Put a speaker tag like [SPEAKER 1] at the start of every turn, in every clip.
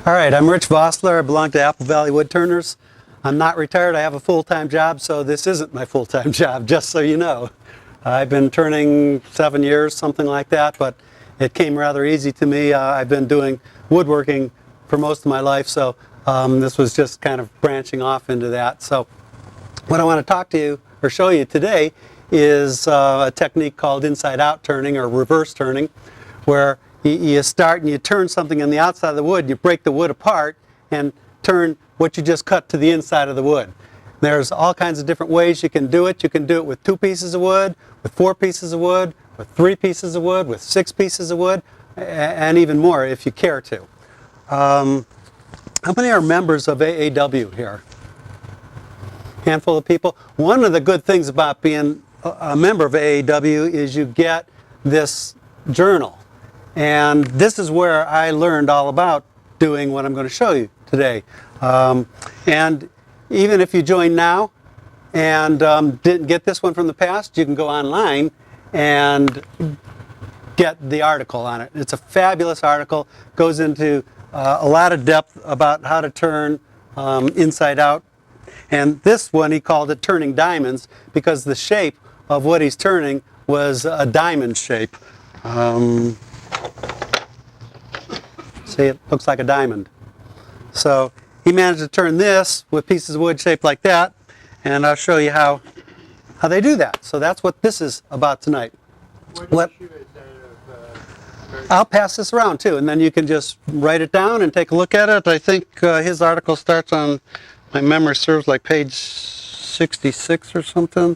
[SPEAKER 1] All right, I'm Rich Vossler. I belong to Apple Valley Wood Turners. I'm not retired. I have a full-time job, so this isn't my full-time job, just so you know. I've been turning 7 years, something like that, but it came rather easy to me. I've been doing woodworking for most of my life, so this was just kind of branching off into that. So what I want to talk to you or show you today is a technique called inside-out turning or reverse turning, where you start and you turn something on the outside of the wood, you break the wood apart and turn what you just cut to the inside of the wood. There's all kinds of different ways you can do it. You can do it with 2 pieces of wood, with 4 pieces of wood, with 3 pieces of wood, with 6 pieces of wood, and even more if you care to. How many are members of AAW here? Handful of people. One of the good things about being a member of AAW is you get this journal. And this is where I learned all about doing what I'm going to show you today. And even if you join now and didn't get this one from the past, you can go online and get the article on it. It's a fabulous article. Goes into a lot of depth about how to turn inside out. And this one he called it turning diamonds because the shape of what he's turning was a diamond shape. See, it looks like a diamond. So he managed to turn this with pieces of wood shaped like that, and I'll show you how they do that. So that's what this is about tonight. I'll pass this around too, and then you can just write it down and take a look at it. I think his article starts on, my memory serves, like page 66 or something.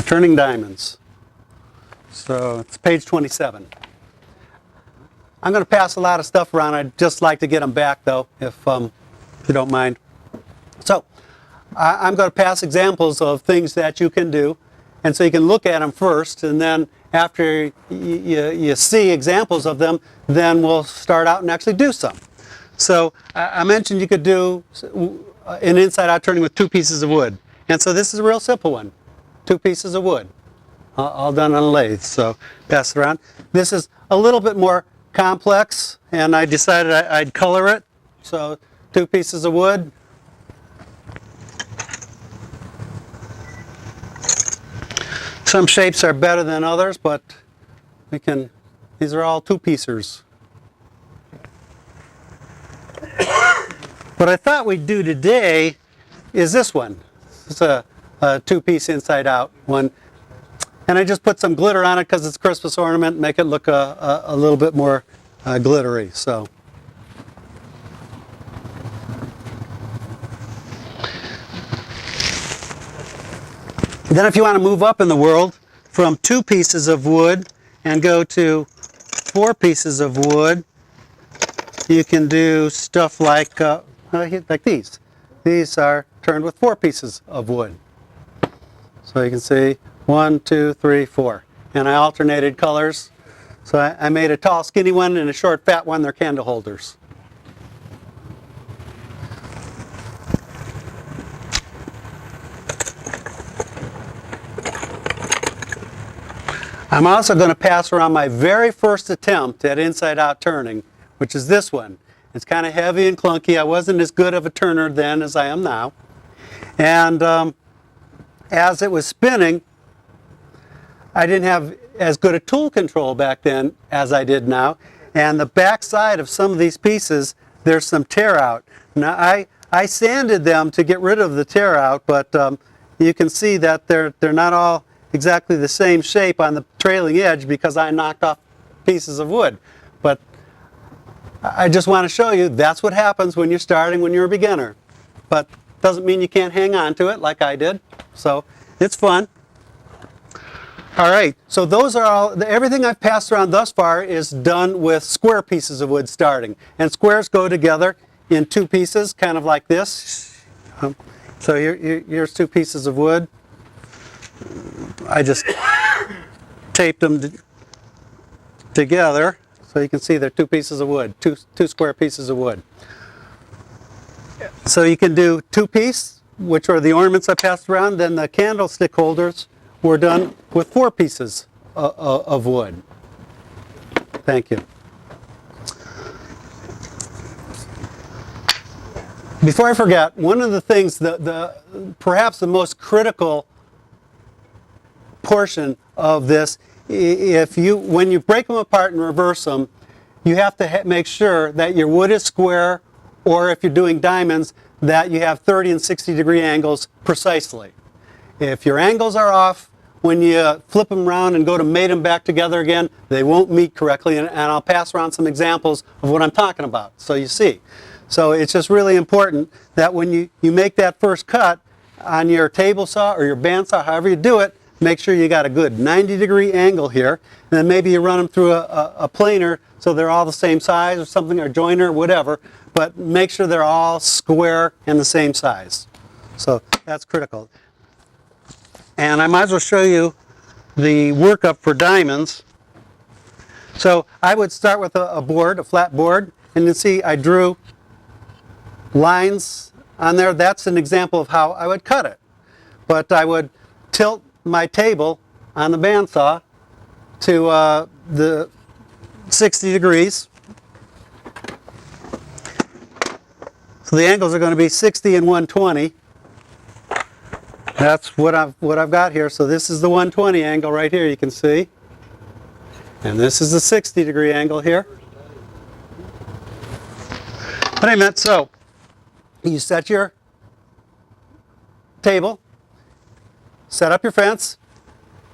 [SPEAKER 1] Turning diamonds. So it's page 27. I'm going to pass a lot of stuff around. I'd just like to get them back though, if you don't mind. So I'm going to pass examples of things that you can do, and so you can look at them first, and then after you see examples of them, then we'll start out and actually do some. So I mentioned you could do an inside-out turning with 2 pieces of wood, and so this is a real simple one. 2 pieces of wood, all done on a lathe. So pass it around. This is a little bit more complex, and I decided I'd color it. So 2 pieces of wood. Some shapes are better than others, but these are all 2-piecers. What I thought we'd do today is this one. It's a 2-piece inside-out one, and I just put some glitter on it because it's a Christmas ornament, make it look a little bit more glittery. So then if you want to move up in the world from 2 pieces of wood and go to 4 pieces of wood, you can do stuff like these. These are turned with 4 pieces of wood. So you can see 1, 2, 3, 4. And I alternated colors. So I made a tall, skinny one and a short, fat one. They're candle holders. I'm also going to pass around my very first attempt at inside-out turning, which is this one. It's kind of heavy and clunky. I wasn't as good of a turner then as I am now. And as it was spinning, I didn't have as good a tool control back then as I did now. And the back side of some of these pieces, there's some tear out. Now I sanded them to get rid of the tear out, but you can see that they're not all exactly the same shape on the trailing edge because I knocked off pieces of wood. But I just want to show you that's what happens when you're starting, when you're a beginner. But doesn't mean you can't hang on to it like I did. So it's fun. All right, so those are all, everything I've passed around thus far is done with square pieces of wood starting. And squares go together in 2 pieces, kind of like this. So here's 2 pieces of wood. I just taped them together so you can see they're 2 pieces of wood, two square pieces of wood. So you can do 2-piece, which are the ornaments I passed around. Then the candlestick holders were done with 4 pieces of wood. Thank you. Before I forget, one of the things, perhaps the most critical portion of this, when you break them apart and reverse them, you have to make sure that your wood is square, or if you're doing diamonds, that you have 30 and 60 degree angles precisely. If your angles are off, when you flip them around and go to mate them back together again, they won't meet correctly, and I'll pass around some examples of what I'm talking about, so you see. So it's just really important that when you make that first cut on your table saw or your bandsaw, however you do it, make sure you got a good 90 degree angle here, and then maybe you run them through a planer so they're all the same size or something, or joiner, whatever, but make sure they're all square and the same size. So that's critical. And I might as well show you the workup for diamonds. So I would start with a board, a flat board, and you see I drew lines on there. That's an example of how I would cut it. But I would tilt my table on the bandsaw to the 60 degrees. So the angles are going to be 60 and 120. That's what I've got here. So this is the 120 angle right here, you can see. And this is the 60 degree angle here. But I meant, so you set your table, set up your fence.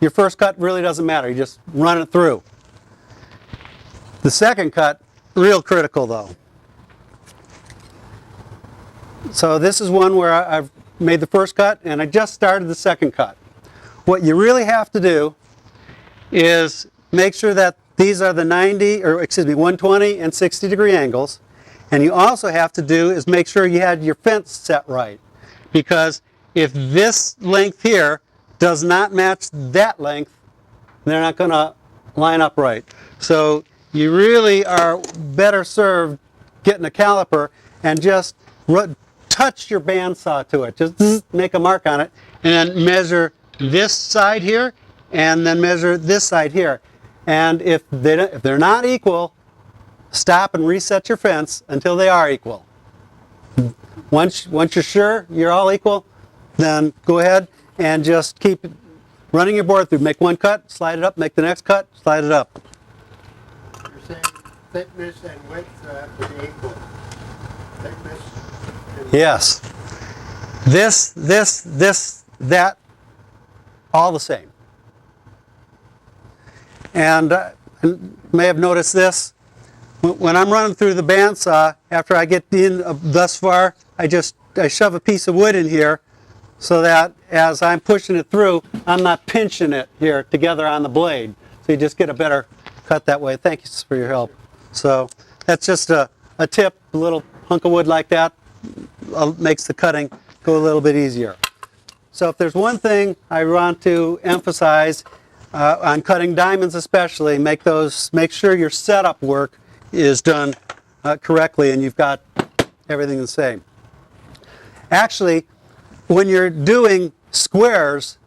[SPEAKER 1] Your first cut really doesn't matter. You just run it through. The second cut, real critical though. So this is one where I've made the first cut and I just started the second cut. What you really have to do is make sure that these are the 120 and 60 degree angles. And you also have to do is make sure you had your fence set right. Because if this length here does not match that length, they're not going to line up right. So you really are better served getting a caliper and just touch your bandsaw to it. Just make a mark on it and measure this side here and then measure this side here. And if they're not equal, stop and reset your fence until they are equal. Once you're sure you're all equal, then go ahead and just keep running your board through. Make one cut, slide it up, make the next cut, slide it up.
[SPEAKER 2] You're saying thickness and width have to be equal. Thickness and
[SPEAKER 1] Yes. This, that, all the same. And you may have noticed this. When I'm running through the bandsaw, after I get in thus far, I shove a piece of wood in here so that as I'm pushing it through, I'm not pinching it here together on the blade. So you just get a better cut that way. Thank you for your help. So that's just a tip, a little hunk of wood like that makes the cutting go a little bit easier. So if there's one thing I want to emphasize on cutting diamonds especially, make sure your setup work is done correctly and you've got everything the same. Actually, when you're doing squares,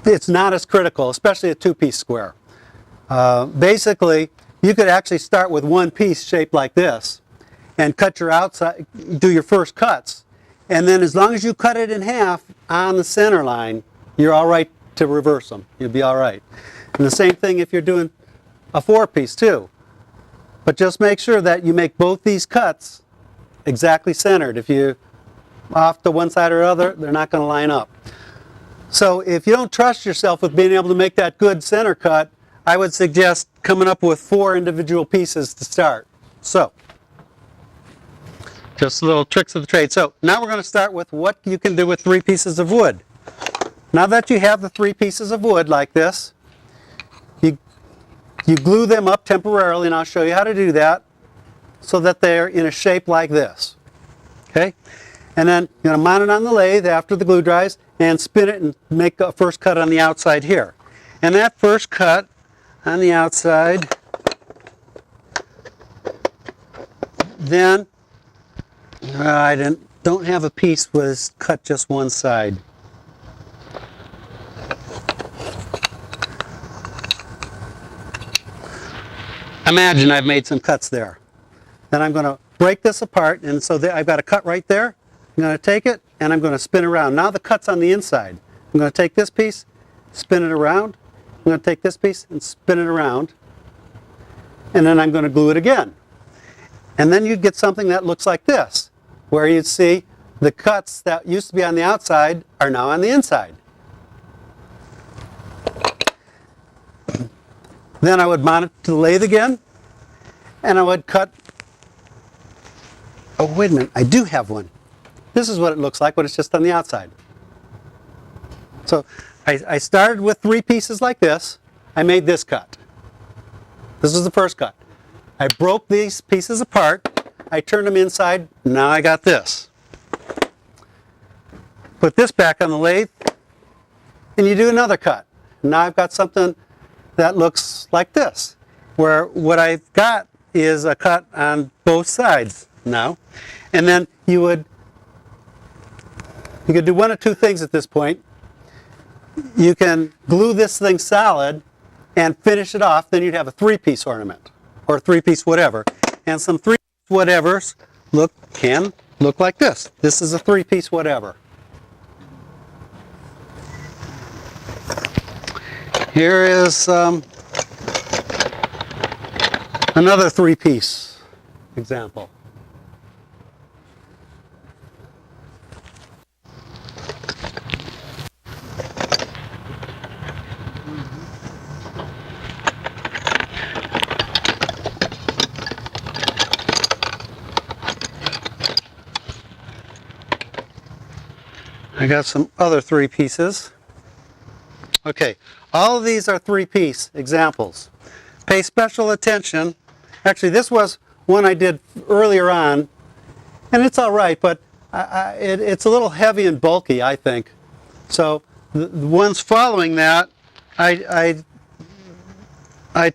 [SPEAKER 1] it's not as critical, especially a two-piece square. Basically, you could actually start with one piece shaped like this and cut your outside, do your first cuts, and then as long as you cut it in half on the center line, you're all right to reverse them. You'll be all right. And the same thing if you're doing a four-piece too. But just make sure that you make both these cuts exactly centered. If you off to one side or other, they're not going to line up. So if you don't trust yourself with being able to make that good center cut, I would suggest coming up with 4 individual pieces to start. So just little tricks of the trade. So now we're going to start with what you can do with 3 pieces of wood. Now that you have the 3 pieces of wood like this, you glue them up temporarily, and I'll show you how to do that so that they're in a shape like this. Okay? And then you're going to mount it on the lathe after the glue dries and spin it and make a first cut on the outside here. And that first cut on the outside, then I don't have a piece where it's cut just one side. imagine I've made some cuts there. Then I'm going to break this apart, and so I've got a cut right there. I'm going to take it and I'm going to spin around. Now the cut's on the inside. I'm going to take this piece, spin it around. I'm going to take this piece and spin it around. And then I'm going to glue it again. And then you'd get something that looks like this, where you'd see the cuts that used to be on the outside are now on the inside. Then I would mount it to the lathe again, and I would cut. Oh, wait a minute, I do have one. This is what it looks like when it's just on the outside. So I started with 3 pieces like this. I made this cut. This is the first cut. I broke these pieces apart. I turned them inside. Now I got this. Put this back on the lathe, and you do another cut. Now I've got something that looks like this, where what I've got is a cut on both sides now. And then you could do one of 2 things at this point. You can glue this thing solid and finish it off, then you'd have a 3-piece ornament, or 3-piece whatever. And some 3-piece whatevers can look like this. This is a 3-piece whatever. Here is another 3-piece example. I got some other 3 pieces. Okay, all of these are 3-piece examples. Pay special attention. Actually, this was one I did earlier on, and it's all right, but it's a little heavy and bulky, I think. So the ones following that, I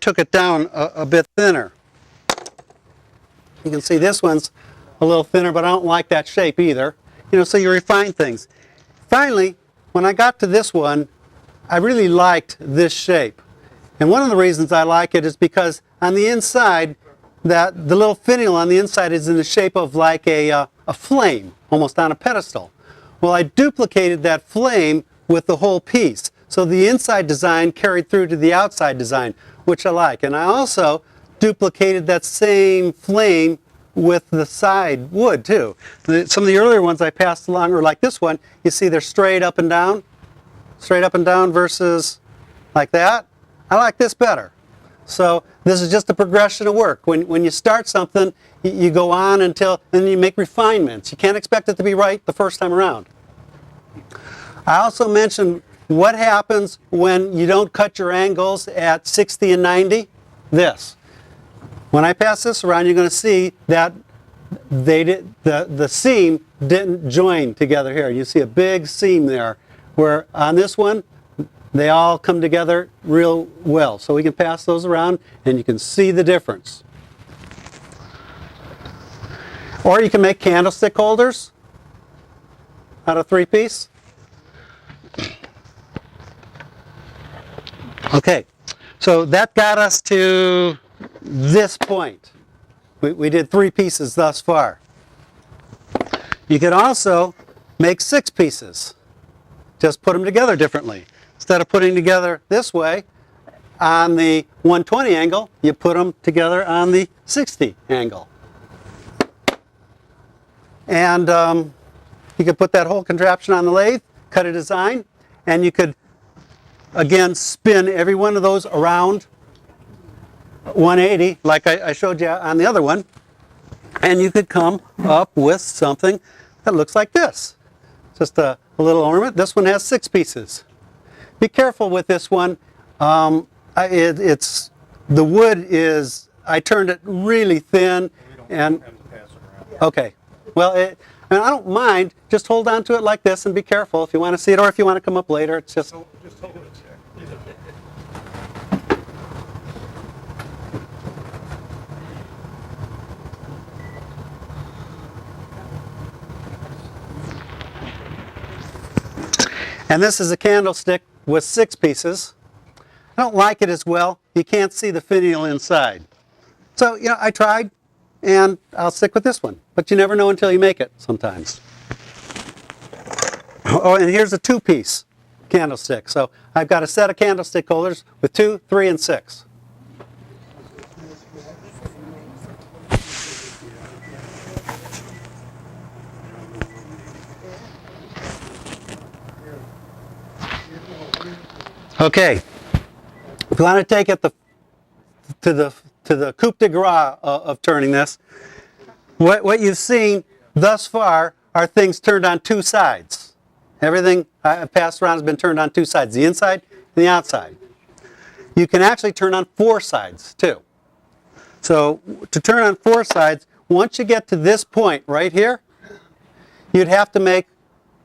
[SPEAKER 1] took it down a bit thinner. You can see this one's a little thinner, but I don't like that shape either. You know, so you refine things. Finally, when I got to this one, I really liked this shape. And one of the reasons I like it is because on the inside, the little finial on the inside is in the shape of like a flame, almost on a pedestal. Well, I duplicated that flame with the whole piece. So the inside design carried through to the outside design, which I like. And I also duplicated that same flame with the side wood too. Some of the earlier ones I passed along are like this one. You see they're straight up and down versus like that. I like this better. So this is just a progression of work. When you start something, you go on until, and you make refinements. You can't expect it to be right the first time around. I also mentioned what happens when you don't cut your angles at 60 and 90. This. When I pass this around, you're going to see that the seam didn't join together here. You see a big seam there, where on this one, they all come together real well. So we can pass those around and you can see the difference. Or you can make candlestick holders out of 3-piece. Okay, so that got us to this point. We did 3 pieces thus far. You can also make 6 pieces. Just put them together differently. Instead of putting together this way on the 120 angle, you put them together on the 60 angle. And you could put that whole contraption on the lathe, cut a design, and you could again spin every one of those around 180 like I showed you on the other one, and you could come up with something that looks like this. Just a little ornament. This one has 6 pieces. Be careful with this one. The wood is, I turned it really thin, and okay. Well, I don't mind. Just hold on to it like this and be careful if you want to see it, or if you want to come up later. It's just hold it. And this is a candlestick with 6 pieces. I don't like it as well. You can't see the finial inside. So, you know, I tried, and I'll stick with this one. But you never know until you make it sometimes. Oh, and here's a 2-piece candlestick. So I've got a set of candlestick holders with 2, 3, and 6. Okay, if you want to take it to the coup de grace of turning this, what you've seen thus far are things turned on 2 sides. Everything I've passed around has been turned on 2 sides, the inside and the outside. You can actually turn on 4 sides too. So to turn on 4 sides, once you get to this point right here, you'd have to make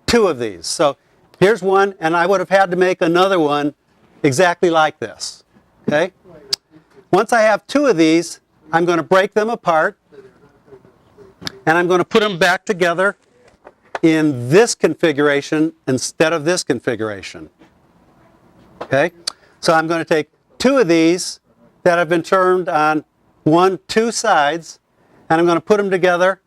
[SPEAKER 1] 2 of these. So here's one, and I would have had to make another one exactly like this. Okay? Once I have 2 of these, I'm going to break them apart, and I'm going to put them back together in this configuration instead of this configuration. Okay? So I'm going to take 2 of these that have been turned on 2 sides, and I'm going to put them together.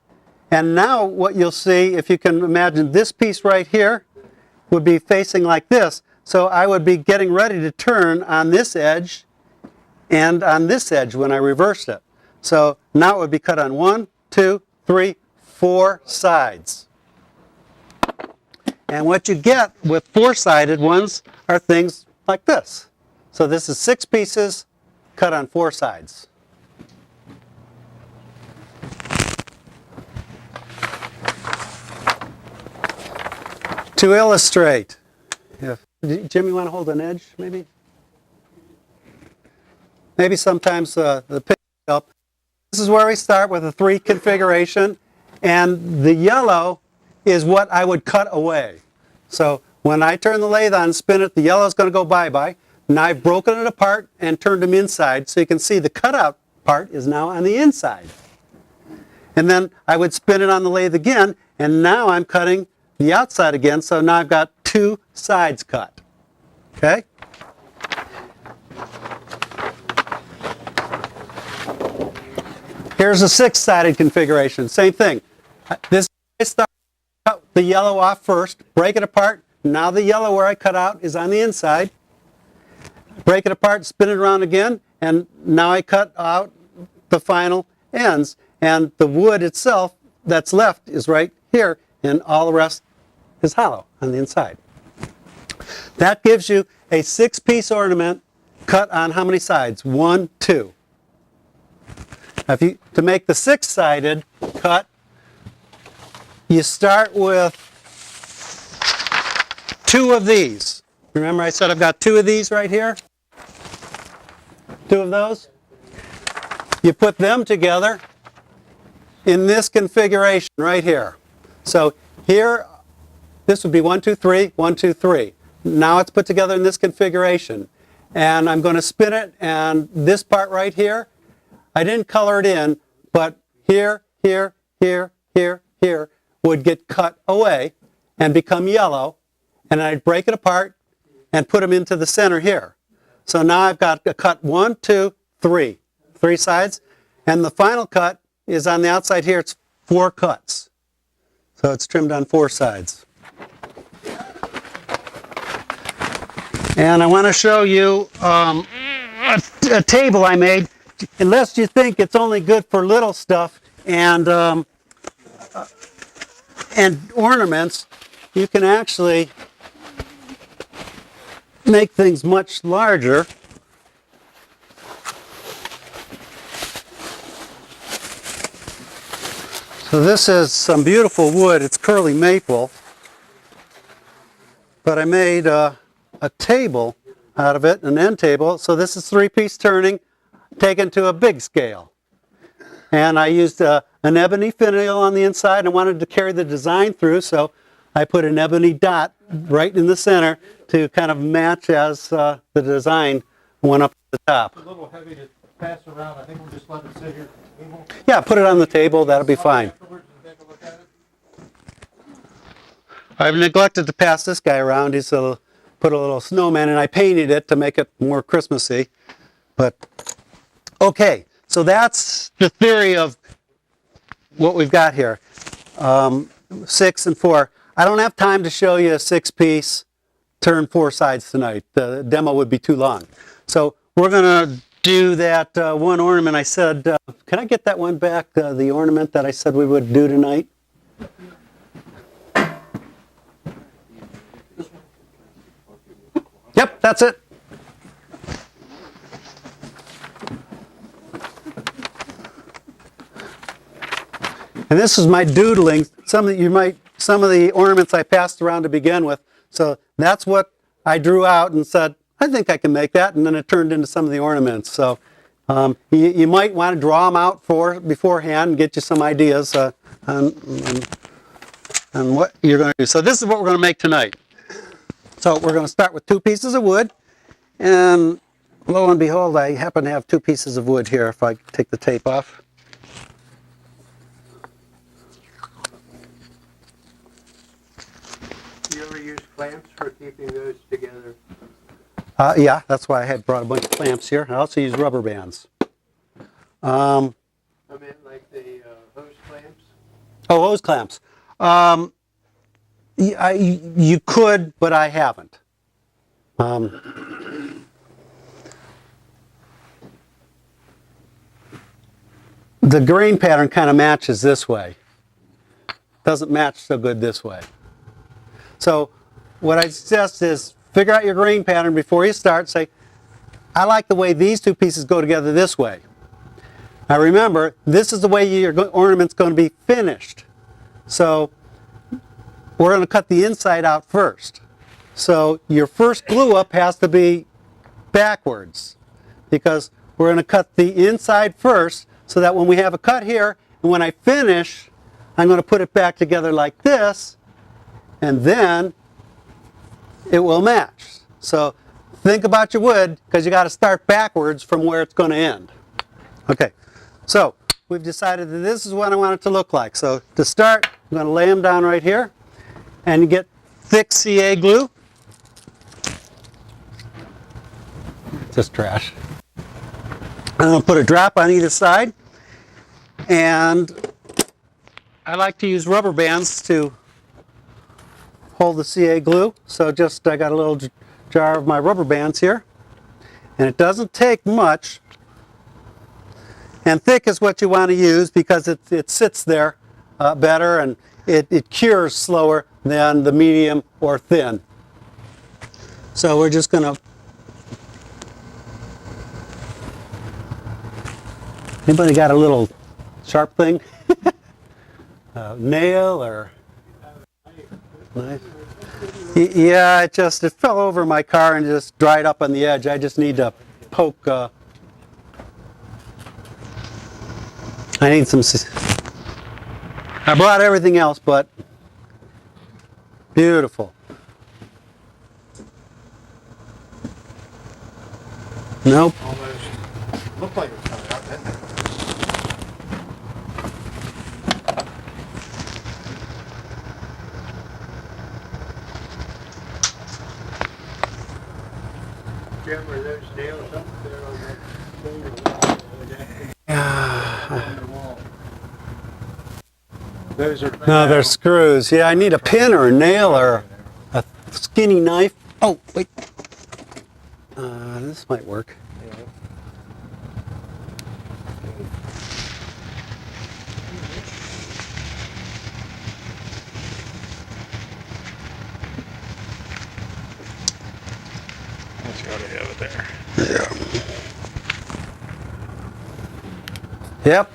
[SPEAKER 1] And now what you'll see, if you can imagine this piece right here, would be facing like this. So I would be getting ready to turn on this edge and on this edge when I reversed it. So now it would be cut on 1, 2, 3, 4 sides. And what you get with 4-sided ones are things like this. So this is 6 pieces cut on 4 sides. To illustrate, Jim, you want to hold an edge, maybe? Maybe sometimes the picture help. This is where we start with a 3 configuration, and the yellow is what I would cut away. So when I turn the lathe on and spin it, the yellow is going to go bye-bye. Now I've broken it apart and turned them inside, so you can see the cutout part is now on the inside. And then I would spin it on the lathe again, and now I'm cutting the outside again, so now I've got 2 sides cut. Okay? Here's a 6-sided configuration. Same thing. This I start cut the yellow off first, break it apart. Now the yellow where I cut out is on the inside. Break it apart, spin it around again, and now I cut out the final ends. And the wood itself that's left is right here, and all the rest is hollow on the inside. That gives you a 6-piece ornament cut on how many sides? 1, 2. Now to make the 6-sided cut, you start with 2 of these. Remember I said I've got 2 of these right here? 2 of those. You put them together in this configuration right here. So here, this would be 1, 2, 3, 1, 2, 3. Now it's put together in this configuration. And I'm going to spin it, and this part right here, I didn't color it in, but here, here, here, here, here would get cut away and become yellow, and I'd break it apart and put them into the center here. So now I've got a cut 1, 2, 3. 3 sides, and the final cut is on the outside here. It's 4 cuts. So it's trimmed on 4 sides. And I want to show you a table I made. Unless you think it's only good for little stuff and ornaments, you can actually make things much larger. So this is some beautiful wood. It's curly maple. But I made a table out of it, an end table. So this is 3-piece turning taken to a big scale. And I used an ebony finial on the inside, and I wanted to carry the design through, so I put an ebony dot right in the center to kind of match as the design went up to the top.
[SPEAKER 2] It's a little heavy to pass around. I think we'll just let it sit here at the table.
[SPEAKER 1] Yeah, put it on the table. That'll be fine.
[SPEAKER 2] Afterwards, we'll take a look at it.
[SPEAKER 1] I've neglected to pass this guy around. He's put a little snowman, and I painted it to make it more Christmassy. But okay, So that's the theory of what we've got here. 6 and 4. I don't have time to show you a 6-piece turn 4 sides tonight. The demo would be too long. So we're going to do that one ornament I said. Can I get that one back, the ornament that I said we would do tonight? Yep, that's it. And this is my doodling. Some of the ornaments I passed around to begin with. So that's what I drew out and said, I think I can make that, and then it turned into some of the ornaments. So you might want to draw them out beforehand and get you some ideas on what you're going to do. So this is what we're going to make tonight. So we're going to start with 2 pieces of wood, and lo and behold, I happen to have 2 pieces of wood here if I take the tape off.
[SPEAKER 2] You ever use clamps for keeping those together?
[SPEAKER 1] Yeah, that's why I had brought a bunch of clamps here. I also use rubber bands.
[SPEAKER 2] I meant like the hose clamps?
[SPEAKER 1] Oh, hose clamps. You could, but I haven't. The grain pattern kind of matches this way. Doesn't match so good this way. So what I suggest is figure out your grain pattern before you start. Say, I like the way these 2 pieces go together this way. Now remember, this is the way your ornament's going to be finished. So we're going to cut the inside out first. So your first glue up has to be backwards, because we're going to cut the inside first so that when we have a cut here, and when I finish, I'm going to put it back together like this, and then it will match. So think about your wood, because you got to start backwards from where it's going to end. Okay, so we've decided that this is what I want it to look like. So to start, I'm going to lay them down right here, and you get thick CA glue. Just trash. I'm going to put a drop on either side, and I like to use rubber bands to hold the CA glue. So I got a little jar of my rubber bands here, and it doesn't take much. And thick is what you want to use because it sits there better, and it cures slower than the medium or thin. So we're just going to. Anybody got a little sharp thing? Nail or knife? Yeah, it fell over my car and just dried up on the edge. I just need to poke. I need some. I brought everything else, but beautiful. Nope.
[SPEAKER 2] Almost looked like it was coming out, didn't it? Jim, were those nails up there on that thing on the wall? Those are
[SPEAKER 1] No, they're screws. Yeah, I need a pin or a nail or a skinny knife. Oh, wait. This might work.
[SPEAKER 3] Let's go to have it there.
[SPEAKER 1] Yeah. Yep.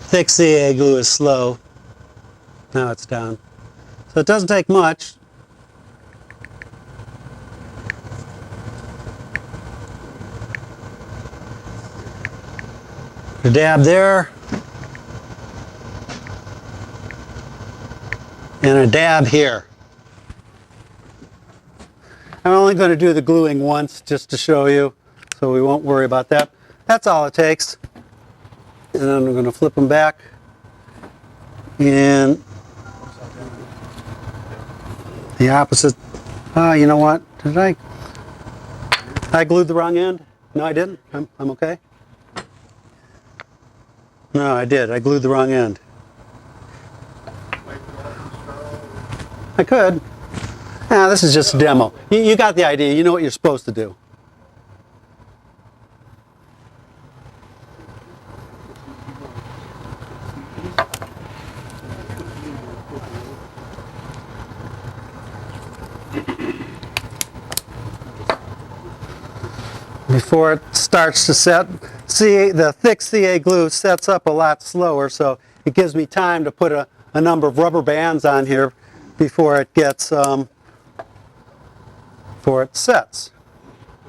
[SPEAKER 1] Thick CA glue is slow. Now it's down. So it doesn't take much. A dab there. And a dab here. I'm only going to do the gluing once just to show you, so we won't worry about that. That's all it takes. And then I'm going to flip them back in the opposite You know what? I glued the wrong end? No, I didn't. I'm okay. No, I did. I glued the wrong end. I could. This is just a demo. You got the idea. You know what you're supposed to do. Before it starts to set, the thick CA glue sets up a lot slower, so it gives me time to put a number of rubber bands on here before it gets, before it sets.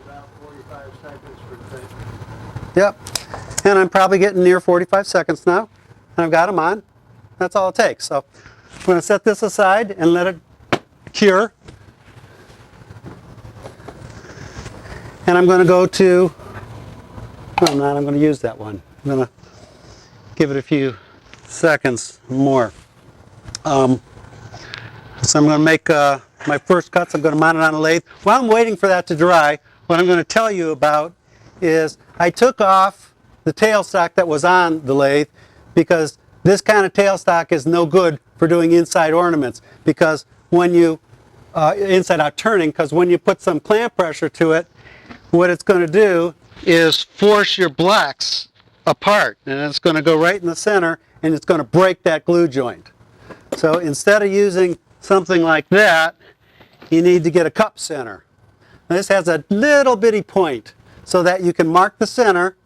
[SPEAKER 2] About 45 seconds for thick.
[SPEAKER 1] Yep, and I'm probably getting near 45 seconds now, and I've got them on. That's all it takes. So I'm going to set this aside and let it cure. And I'm going to go to, no, I'm not, I'm going to use that one. I'm going to give it a few seconds more. So I'm going to make my first cuts. I'm going to mount it on a lathe. While I'm waiting for that to dry, what I'm going to tell you about is I took off the tailstock that was on the lathe because this kind of tailstock is no good for doing inside ornaments, because when you, inside out turning, because when you put some clamp pressure to it, what it's going to do is force your blocks apart, and it's going to go right in the center, and it's going to break that glue joint. So instead of using something like that, you need to get a cup center. Now this has a little bitty point so that you can mark the center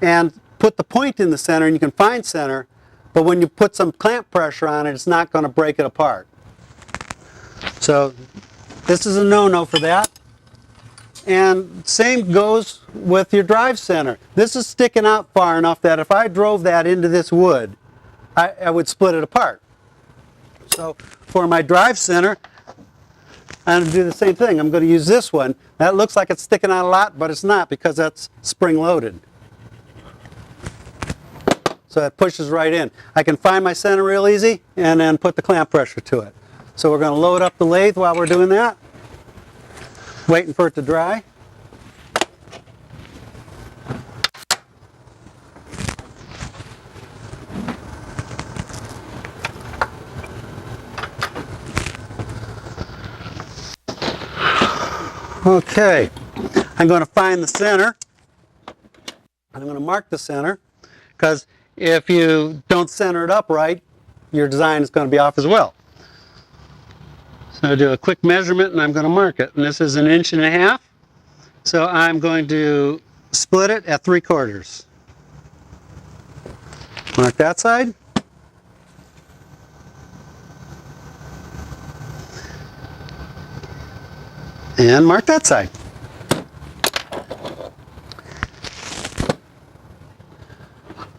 [SPEAKER 1] and put the point in the center, and you can find center, but when you put some clamp pressure on it, it's not going to break it apart. So this is a no-no for that. And same goes with your drive center. This is sticking out far enough that if I drove that into this wood, I would split it apart. So for my drive center, I'm going to do the same thing. I'm going to use this one. That looks like it's sticking out a lot, but it's not, because that's spring loaded. So it pushes right in. I can find my center real easy and then put the clamp pressure to it. So we're going to load up the lathe while we're doing that. Waiting for it to dry. Okay, I'm going to find the center. I'm going to mark the center, because if you don't center it up right, your design is going to be off as well. So I'll do a quick measurement and I'm going to mark it. And this is 1.5 inches. So I'm going to split it at 3/4. Mark that side. And mark that side.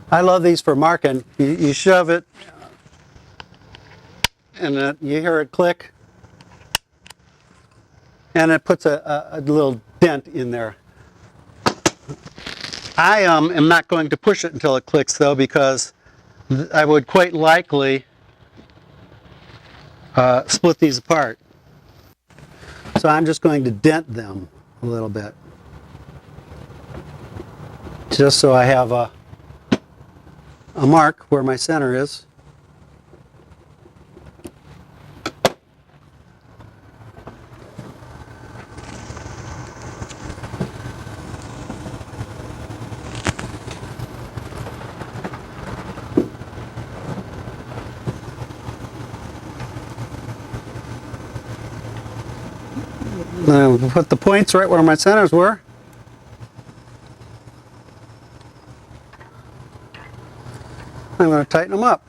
[SPEAKER 1] I love these for marking. You shove it and you hear it click. And it puts a little dent in there. I am not going to push it until it clicks, though, because I would quite likely split these apart. So I'm just going to dent them a little bit, just so I have a mark where my center is. Now we'll put the points right where my centers were. I'm going to tighten them up.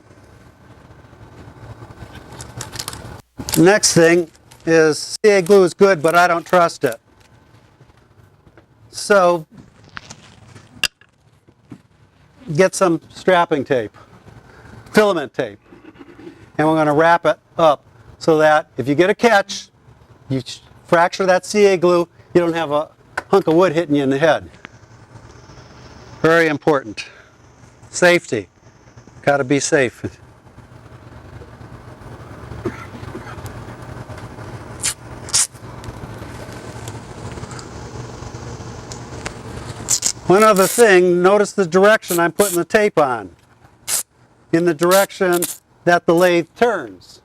[SPEAKER 1] Next thing is, CA glue is good, but I don't trust it. So get some strapping tape, filament tape, and we're going to wrap it up so that if you get a catch, you fracture that CA glue, you don't have a hunk of wood hitting you in the head. Very important. Safety. Got to be safe. One other thing, notice the direction I'm putting the tape on. In the direction that the lathe turns.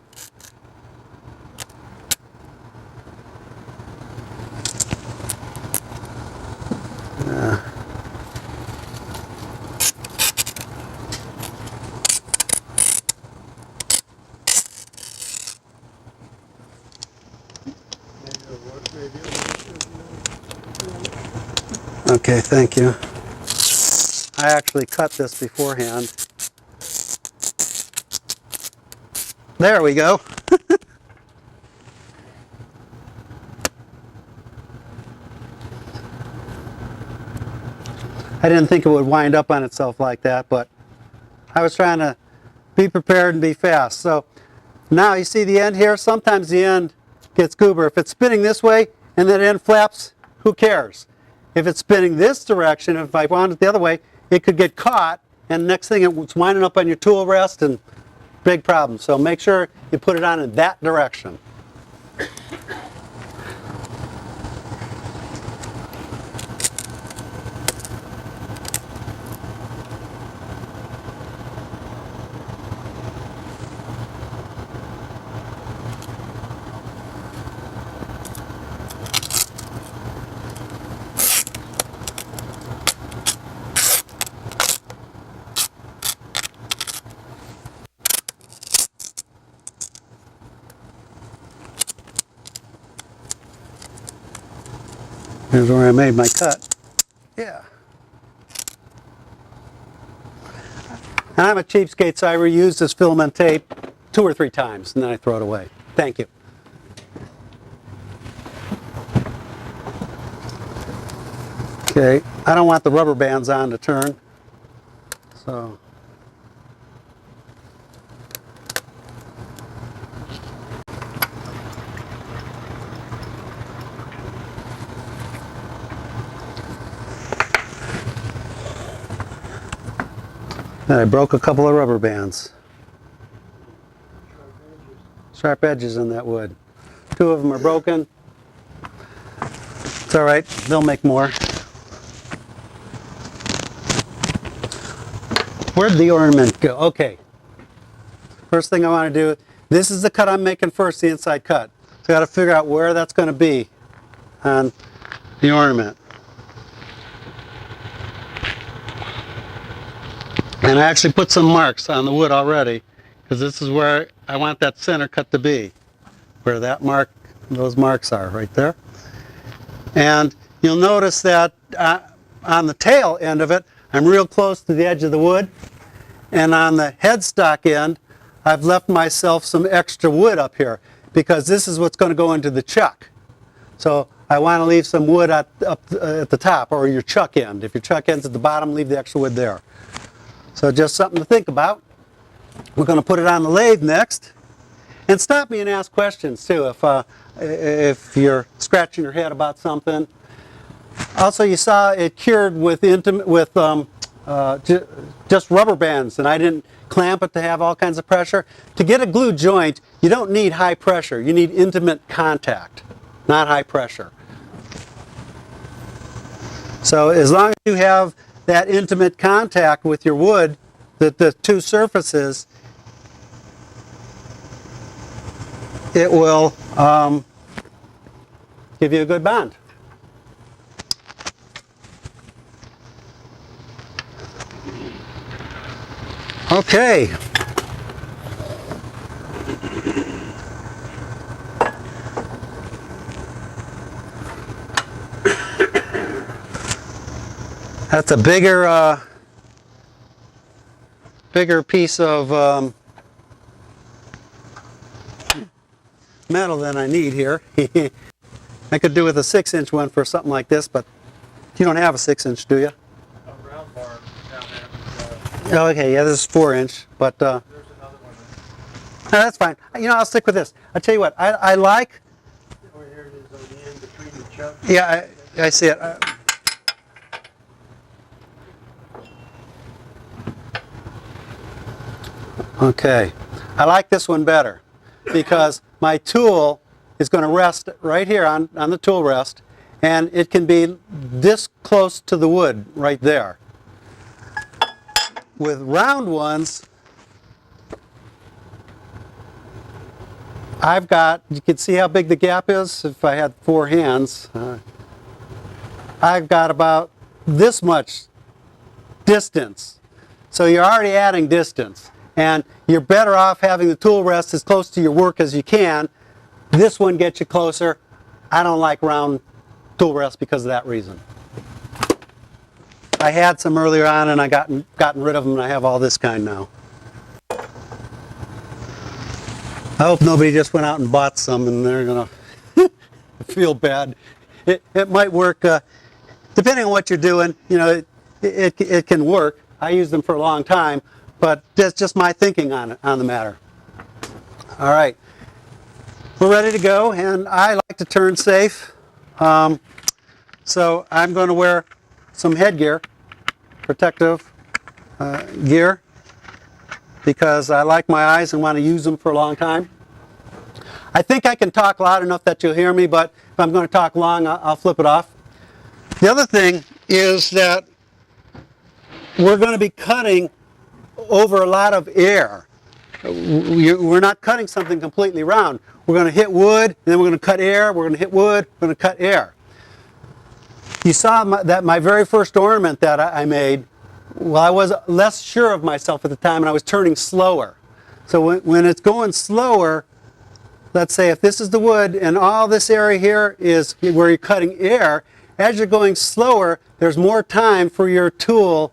[SPEAKER 1] Okay, thank you. I actually cut this beforehand. There we go. I didn't think it would wind up on itself like that, but I was trying to be prepared and be fast. So now you see the end here? Sometimes the end gets goober. If it's spinning this way and that end flaps, who cares? If it's spinning this direction, if I wound it the other way, it could get caught, and next thing it's winding up on your tool rest, and big problem. So make sure you put it on in that direction. Here's where I made my cut. Yeah. And I'm a cheapskate, so I reuse this filament tape 2 or 3 times, and then I throw it away. Thank you. Okay, I don't want the rubber bands on to turn, so. And I broke a couple of rubber bands. Sharp edges in that wood. 2 of them are broken. It's all right, they'll make more. Where'd the ornament go? Okay. First thing I want to do, this is the cut I'm making first, the inside cut. So I got to figure out where that's going to be on the ornament. And I actually put some marks on the wood already, because this is where I want that center cut to be, where that mark, those marks are right there. And you'll notice that on the tail end of it, I'm real close to the edge of the wood, and on the headstock end, I've left myself some extra wood up here, because this is what's going to go into the chuck. So I want to leave some wood up at the top, or your chuck end. If your chuck end's at the bottom, leave the extra wood there. So just something to think about. We're going to put it on the lathe next. And stop me and ask questions too if you're scratching your head about something. Also, you saw it cured with just rubber bands, and I didn't clamp it to have all kinds of pressure. To get a glue joint, you don't need high pressure. You need intimate contact, not high pressure. So as long as you have that intimate contact with your wood, the 2 surfaces, it will give you a good bond. Okay. That's a bigger piece of metal than I need here. I could do with a 6-inch one for something like this, but you don't have a 6-inch, do you?
[SPEAKER 2] A round bar down there.
[SPEAKER 1] Oh, okay, yeah, this is 4-inch, but
[SPEAKER 2] There's another one.
[SPEAKER 1] no, that's fine. You know, I'll stick with this. I'll tell you what, I like.
[SPEAKER 2] Oh, here it is on the end between the chuck.
[SPEAKER 1] Yeah, I see it. Okay, I like this one better because my tool is going to rest right here on the tool rest, and it can be this close to the wood right there. With round ones, I've got, you can see how big the gap is if I had 4 hands. I've got about this much distance. So you're already adding distance. And you're better off having the tool rest as close to your work as you can. This one gets you closer. I don't like round tool rests because of that reason. I had some earlier on and I gotten rid of them, and I have all this kind now. I hope nobody just went out and bought some and they're going to feel bad. It might work, depending on what you're doing, you know, it can work. I used them for a long time, but that's just my thinking on the matter. All right, we're ready to go, and I like to turn safe. So I'm going to wear some headgear, protective gear, because I like my eyes and want to use them for a long time. I think I can talk loud enough that you'll hear me, but if I'm going to talk long, I'll flip it off. The other thing is that we're going to be cutting over a lot of air. We're not cutting something completely round. We're going to hit wood, and then we're going to cut air, we're going to hit wood, we're going to cut air. You saw my very first ornament that I made. Well, I was less sure of myself at the time, and I was turning slower. So when it's going slower, let's say if this is the wood and all this area here is where you're cutting air, as you're going slower, there's more time for your tool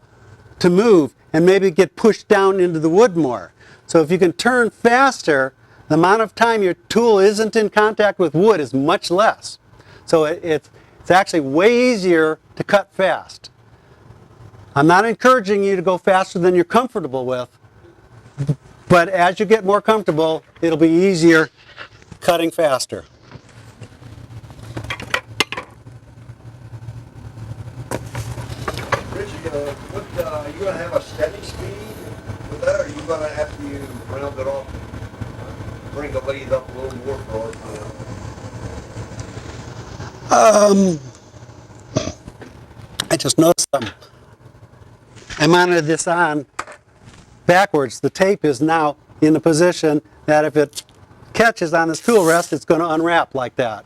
[SPEAKER 1] to move and maybe get pushed down into the wood more. So if you can turn faster, the amount of time your tool isn't in contact with wood is much less. So it's actually way easier to cut fast. I'm not encouraging you to go faster than you're comfortable with, but as you get more comfortable, it'll be easier cutting faster.
[SPEAKER 4] Richie, are you going to have a steady speed with that, or are you going to, after you round it off, bring the lathe up a little more for RPM?
[SPEAKER 1] I just noticed something. I mounted this on backwards. The tape is now in the position that if it catches on this tool rest, it's going to unwrap like that.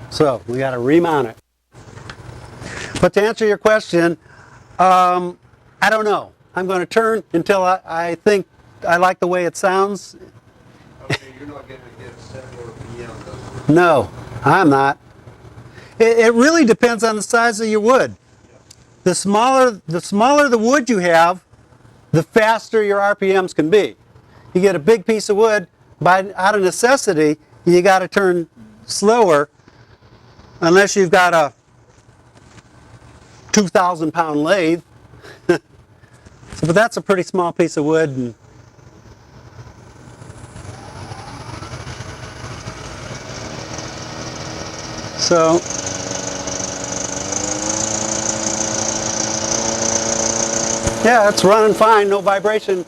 [SPEAKER 1] So we got to remount it. But to answer your question, I don't know. I'm going to turn until I think I like the way it sounds.
[SPEAKER 4] Okay, you're not going to get 7 RPM, though.
[SPEAKER 1] No, I'm not. It really depends on the size of your wood. The smaller the wood you have, the faster your RPMs can be. You get a big piece of wood, out of necessity, you got to turn slower, unless you've got a 2,000-pound lathe. But that's a pretty small piece of wood. And so yeah, it's running fine, no vibration,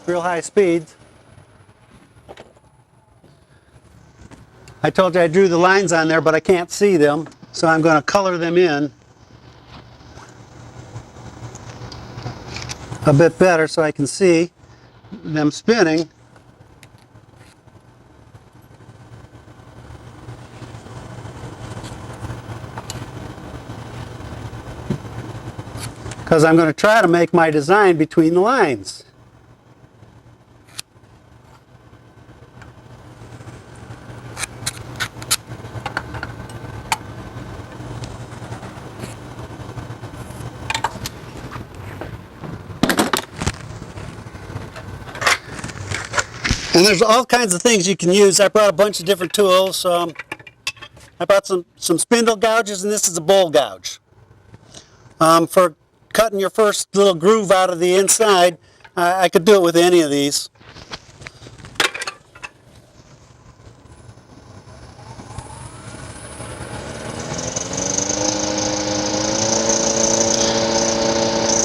[SPEAKER 1] real high speeds. I told you I drew the lines on there, but I can't see them, so I'm going to color them in a bit better so I can see them spinning. Because I'm going to try to make my design between the lines. And there's all kinds of things you can use. I brought a bunch of different tools. I brought some spindle gouges, and this is a bowl gouge. For cutting your first little groove out of the inside, I could do it with any of these.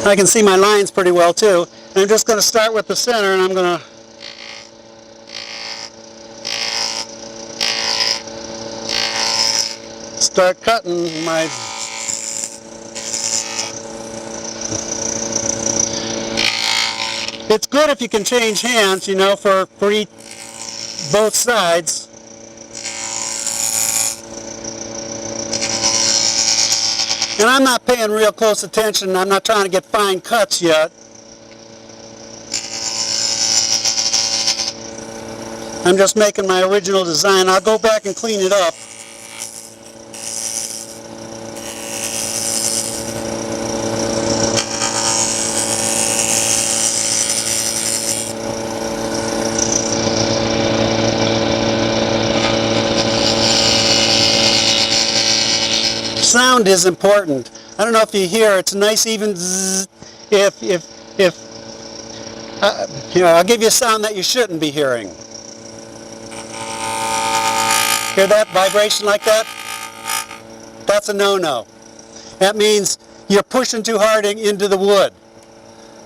[SPEAKER 1] I can see my lines pretty well too. And I'm just going to start with the center, and I'm going to start cutting my... It's good if you can change hands, you know, for both sides. And I'm not paying real close attention. I'm not trying to get fine cuts yet. I'm just making my original design. I'll go back and clean it up. Sound is important. I don't know if you hear, it's a nice even zzz. You know, I'll give you a sound that you shouldn't be hearing. Hear that vibration like that? That's a no-no. That means you're pushing too hard into the wood.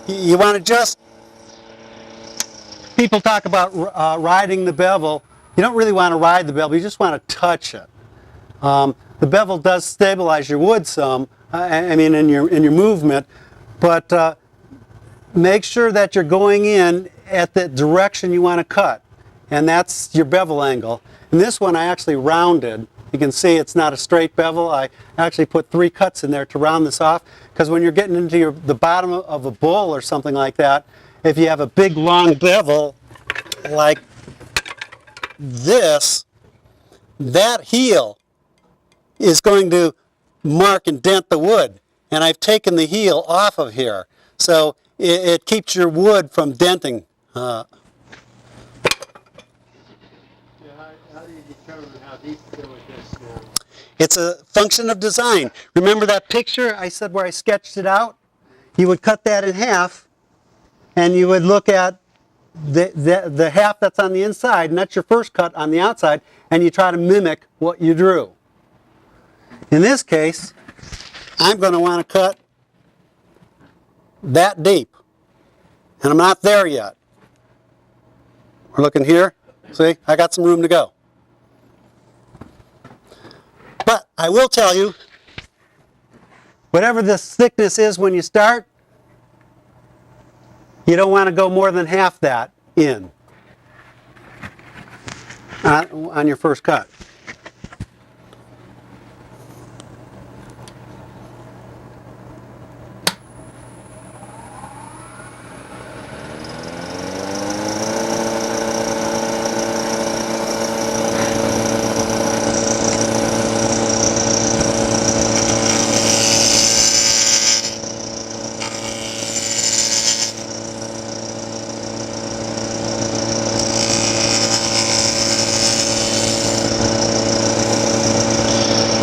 [SPEAKER 1] You want to just... People talk about riding the bevel. You don't really want to ride the bevel, you just want to touch it. The bevel does stabilize your wood some, I mean in your movement, but make sure that you're going in at the direction you want to cut, and that's your bevel angle. In this one I actually rounded. You can see it's not a straight bevel. I actually put 3 cuts in there to round this off, because when you're getting into the bottom of a bowl or something like that, if you have a big long bevel like this, that heel is going to mark and dent the wood, and I've taken the heel off of here, so it keeps your wood from denting.
[SPEAKER 2] How do you determine how deep to go with this?
[SPEAKER 1] It's a function of design. Remember that picture I said where I sketched it out? You would cut that in half, and you would look at the half that's on the inside, and that's your first cut on the outside, and you try to mimic what you drew. In this case, I'm going to want to cut that deep, and I'm not there yet. We're looking here. See, I got some room to go. But I will tell you, whatever this thickness is when you start, you don't want to go more than half that in on your first cut.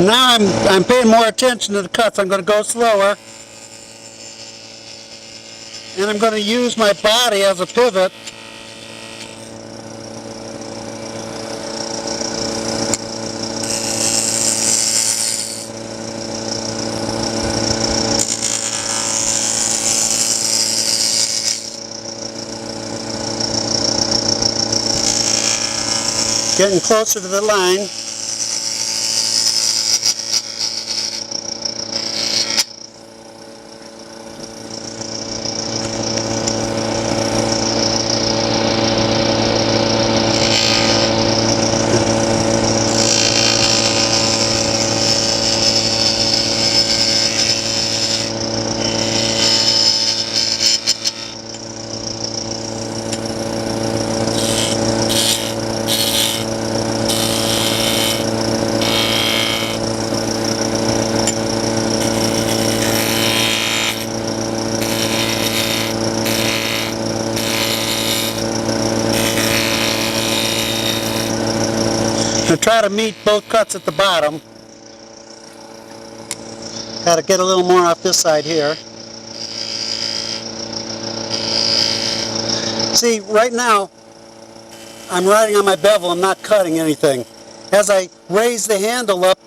[SPEAKER 1] Now I'm paying more attention to the cuts. I'm going to go slower. And I'm going to use my body as a pivot. Getting closer to the line. Now try to meet both cuts at the bottom. Got to get a little more off this side here. See, right now, I'm riding on my bevel, I'm not cutting anything. As I raise the handle up,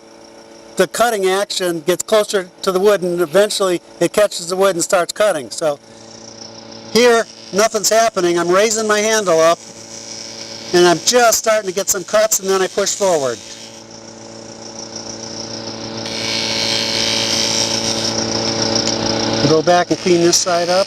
[SPEAKER 1] the cutting action gets closer to the wood, and eventually it catches the wood and starts cutting. So here, nothing's happening. I'm raising my handle up, and I'm just starting to get some cuts, and then I push forward. Go back and clean this side up.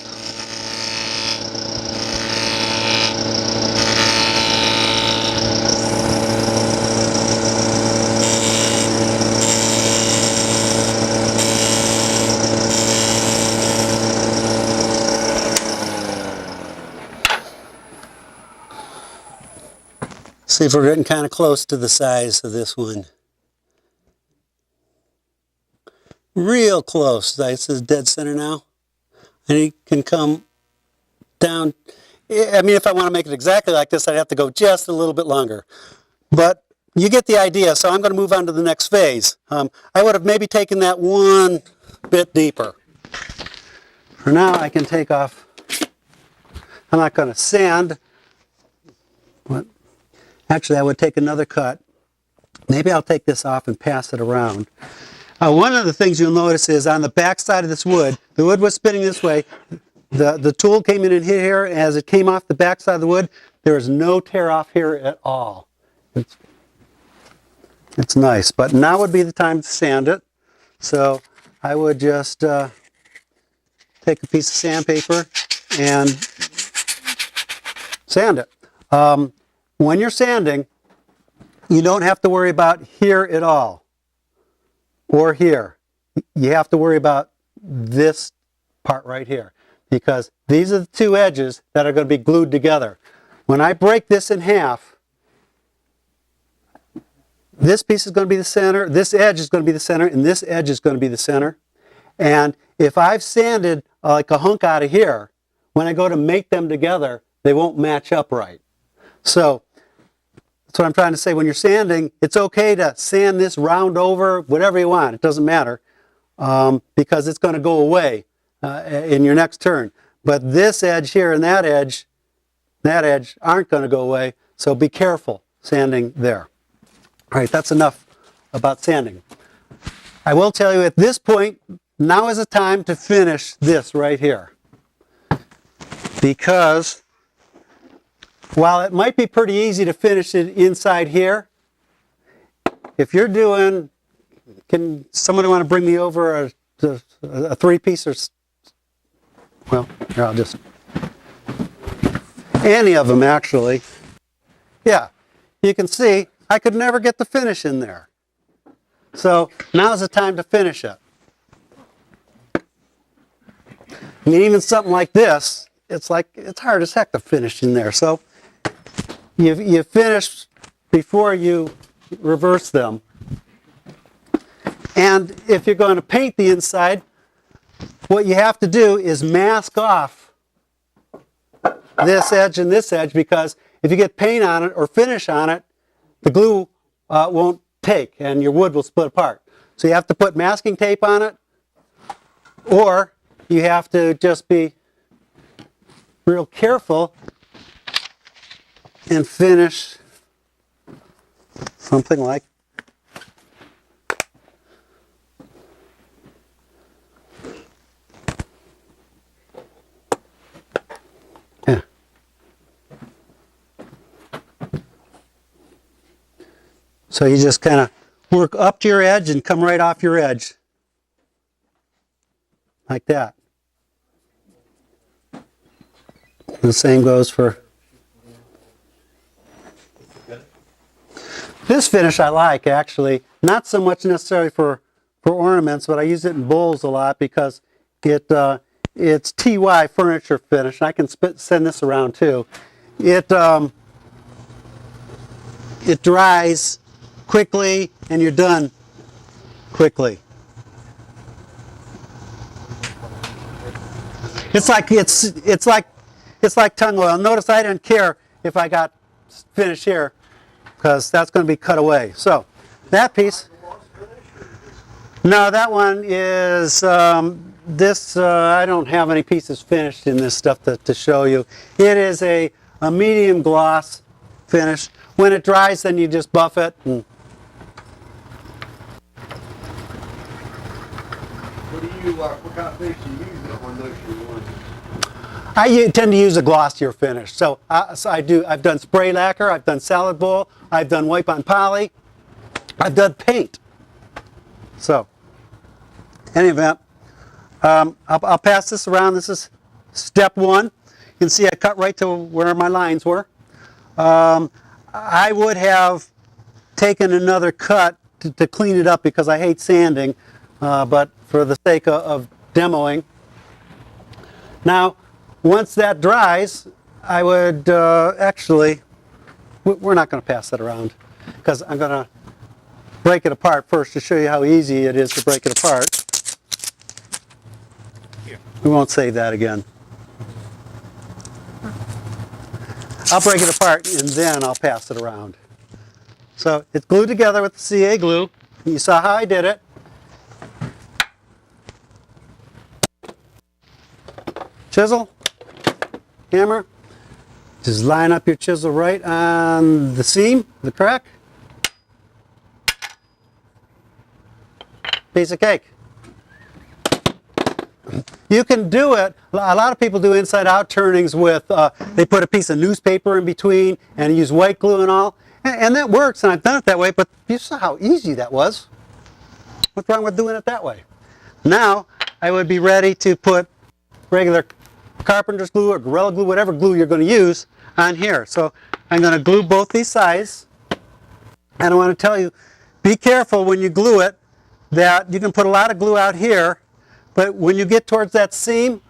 [SPEAKER 1] See if we're getting kind of close to the size of this one. Real close. This is dead center now. And he can come down. I mean, if I want to make it exactly like this, I'd have to go just a little bit longer. But you get the idea, so I'm going to move on to the next phase. I would have maybe taken that one bit deeper. For now, I can take off. I'm not going to sand. What? Actually, I would take another cut. Maybe I'll take this off and pass it around. One of the things you'll notice is on the back side of this wood, the wood was spinning this way. The tool came in and hit here. As it came off the back side of the wood, there is no tear off here at all. It's nice, but now would be the time to sand it. So I would just take a piece of sandpaper and sand it. When you're sanding, you don't have to worry about here at all, or here. You have to worry about this part right here, because these are the two edges that are going to be glued together. When I break this in half, this piece is going to be the center, this edge is going to be the center, and this edge is going to be the center. And if I've sanded like a hunk out of here, when I go to make them together, they won't match up right. So that's what I'm trying to say. When you're sanding, it's okay to sand this round over, whatever you want. It doesn't matter, because it's going to go away in your next turn. But this edge here and that edge aren't going to go away. So be careful sanding there. All right, that's enough about sanding. I will tell you at this point, now is the time to finish this right here. Because while it might be pretty easy to finish it inside here, if you're doing, can someone want to bring me over a three-piece or, well, here I'll just, any of them actually. Yeah, you can see I could never get the finish in there. So now's the time to finish it. I mean, even something like this, it's hard as heck to finish in there. So you finish before you reverse them. And if you're going to paint the inside, what you have to do is mask off this edge and this edge, because if you get paint on it or finish on it, the glue won't take and your wood will split apart. So you have to put masking tape on it, or you have to just be real careful and finish something like yeah. So you just kind of work up to your edge and come right off your edge like that. The same goes for this finish. I like, actually, not so much necessarily for ornaments, but I use it in bowls a lot because it's TY furniture finish. I can send this around too. It dries quickly and you're done quickly. It's like tongue oil. Notice I didn't care if I got finish here, because that's going to be cut away. So that piece, no, that one is this. I don't have any pieces finished in this stuff to show you. It is a medium gloss finish. When it dries, then you just buff it. And
[SPEAKER 4] what kind of finish do you use on those ones?
[SPEAKER 1] I tend to use a glossier finish. So I've done spray lacquer, I've done salad bowl, I've done wipe on poly, I've done paint. So, in any event, I'll pass this around. This is step one. You can see I cut right to where my lines were. I would have taken another cut to clean it up because I hate sanding, but for the sake of demoing. Now, once that dries, I would actually, we're not going to pass that around because I'm going to break it apart first to show you how easy it is to break it apart. We won't save that again. I'll break it apart and then I'll pass it around. So it's glued together with the CA glue. You saw how I did it. Chisel, hammer, just line up your chisel right on the seam, the crack. Piece of cake. You can do it, a lot of people do inside out turnings with, they put a piece of newspaper in between and use white glue and all. And that works, and I've done it that way, but you saw how easy that was. What's wrong with doing it that way? Now, I would be ready to put regular carpenter's glue or Gorilla Glue, whatever glue you're going to use, on here. So I'm going to glue both these sides. And I want to tell you, be careful when you glue it that you can put a lot of glue out here, but when you get towards that seam,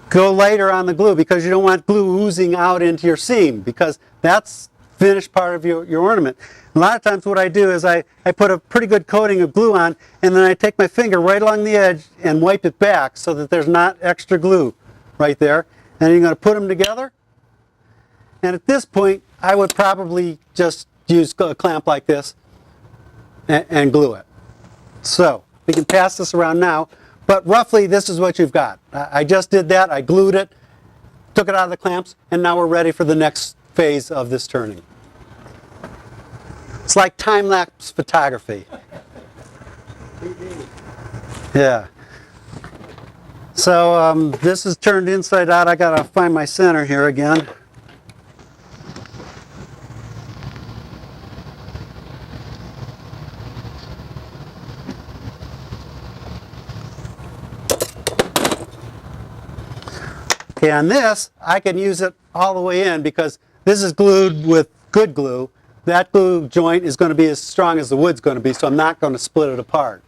[SPEAKER 1] go lighter on the glue because you don't want glue oozing out into your seam because that's finished part of your ornament. A lot of times what I do is I put a pretty good coating of glue on and then I take my finger right along the edge and wipe it back so that there's not extra glue right there. And you're going to put them together. And at this point, I would probably just use a clamp like this and glue it. So we can pass this around now, but roughly this is what you've got. I just did that, I glued it, took it out of the clamps, and now we're ready for the next phase of this turning. It's like time-lapse photography. Yeah. So this is turned inside out. I gotta find my center here again. Okay, on this, I can use it all the way in because this is glued with good glue. That glue joint is going to be as strong as the wood's going to be, so I'm not going to split it apart.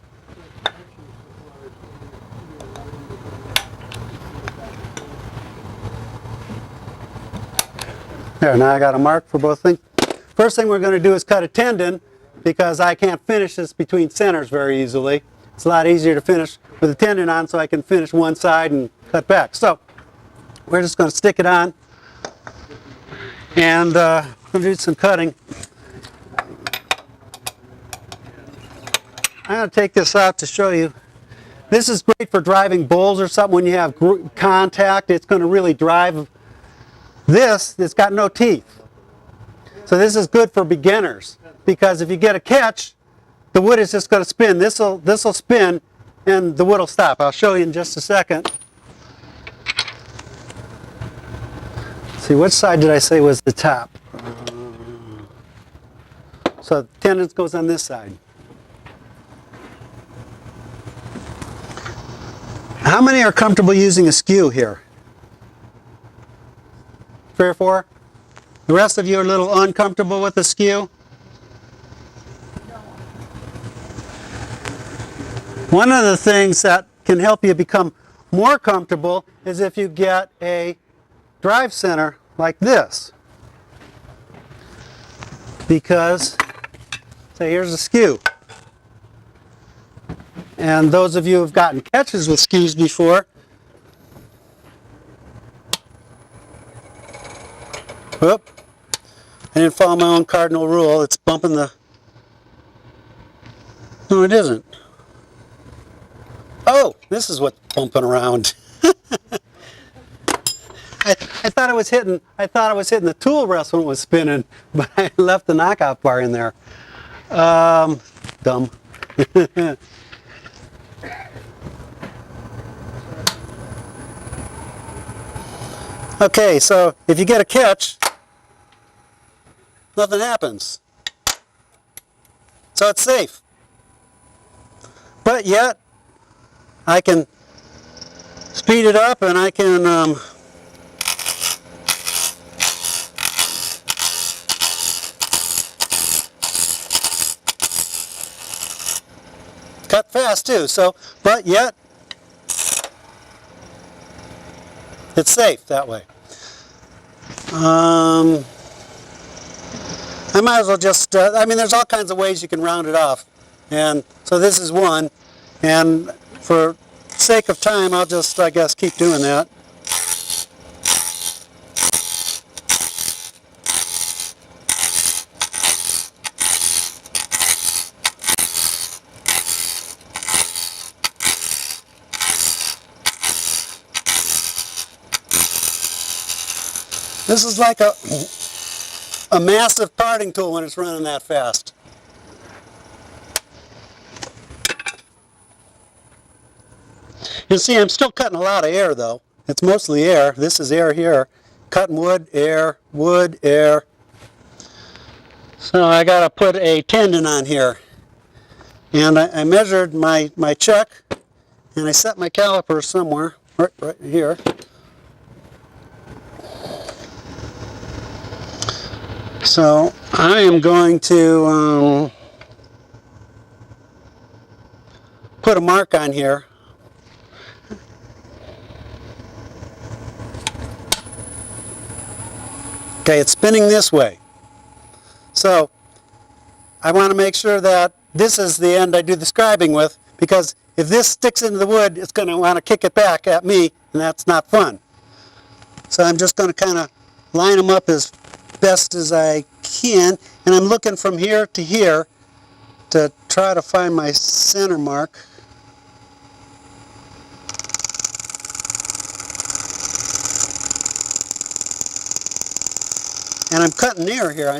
[SPEAKER 1] There, now I got a mark for both things. First thing we're going to do is cut a tendon because I can't finish this between centers very easily. It's a lot easier to finish with a tendon on so I can finish one side and cut back. So we're just going to stick it on and I'm going to do some cutting. I'm going to take this out to show you. This is great for driving bowls or something when you have contact. It's going to really drive this. It's got no teeth. So this is good for beginners because if you get a catch, the wood is just going to spin. This will spin and the wood will stop. I'll show you in just a second. See, which side did I say was the top? So the tendon goes on this side. How many are comfortable using a skew here? 3 or 4? The rest of you are a little uncomfortable with the skew? One of the things that can help you become more comfortable is if you get a drive center like this. Because, say here's a skew. And those of you who have gotten catches with skews before, whoop, I didn't follow my own cardinal rule. It's bumping the, no it isn't. Oh, this is what's bumping around. I thought I was hitting the tool rest when it was spinning, but I left the knockout bar in there. Dumb. Okay, so if you get a catch, nothing happens. So it's safe. But yet, I can speed it up and I can cut fast too. So, but yet it's safe that way. I might as well just, I mean, there's all kinds of ways you can round it off. And so this is one. And for sake of time, I'll just, I guess, keep doing that. This is like a massive parting tool when it's running that fast. You see, I'm still cutting a lot of air though. It's mostly air. This is air here. Cutting wood, air, wood, air. So I got to put a tendon on here. And I measured my chuck and I set my caliper somewhere, right here. So I am going to put a mark on here. Okay, it's spinning this way. So I want to make sure that this is the end I do the scribing with, because if this sticks into the wood, it's going to want to kick it back at me, and that's not fun. So I'm just going to kind of line them up as best as I can, and I'm looking from here to here to try to find my center mark. And I'm cutting air here.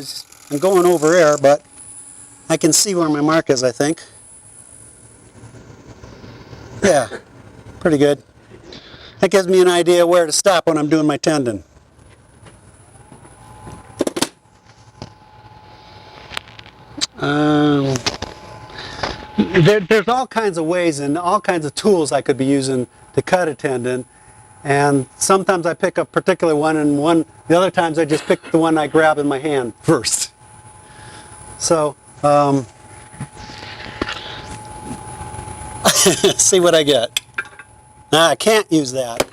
[SPEAKER 1] I'm going over air, but I can see where my mark is, I think. Yeah, pretty good. That gives me an idea where to stop when I'm doing my tendon. There's all kinds of ways and all kinds of tools I could be using to cut a tendon, and sometimes I pick a particular one, and the other times I just pick the one I grab in my hand first. So see what I get. I can't use that.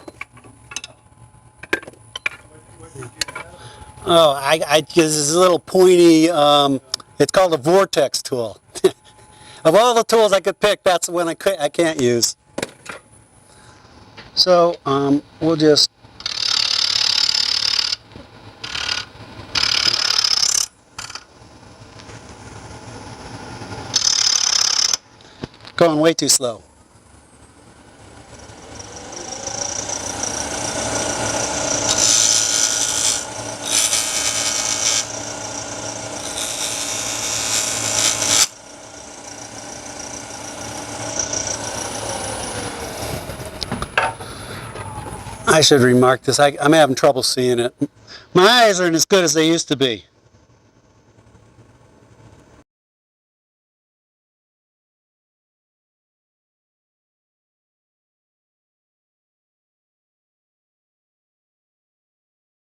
[SPEAKER 1] Oh, this is a little pointy, it's called a Vortex Tool. Of all the tools I could pick, that's the one I can't use. So we'll just going way too slow. I should remark this. I'm having trouble seeing it. My eyes aren't as good as they used to be.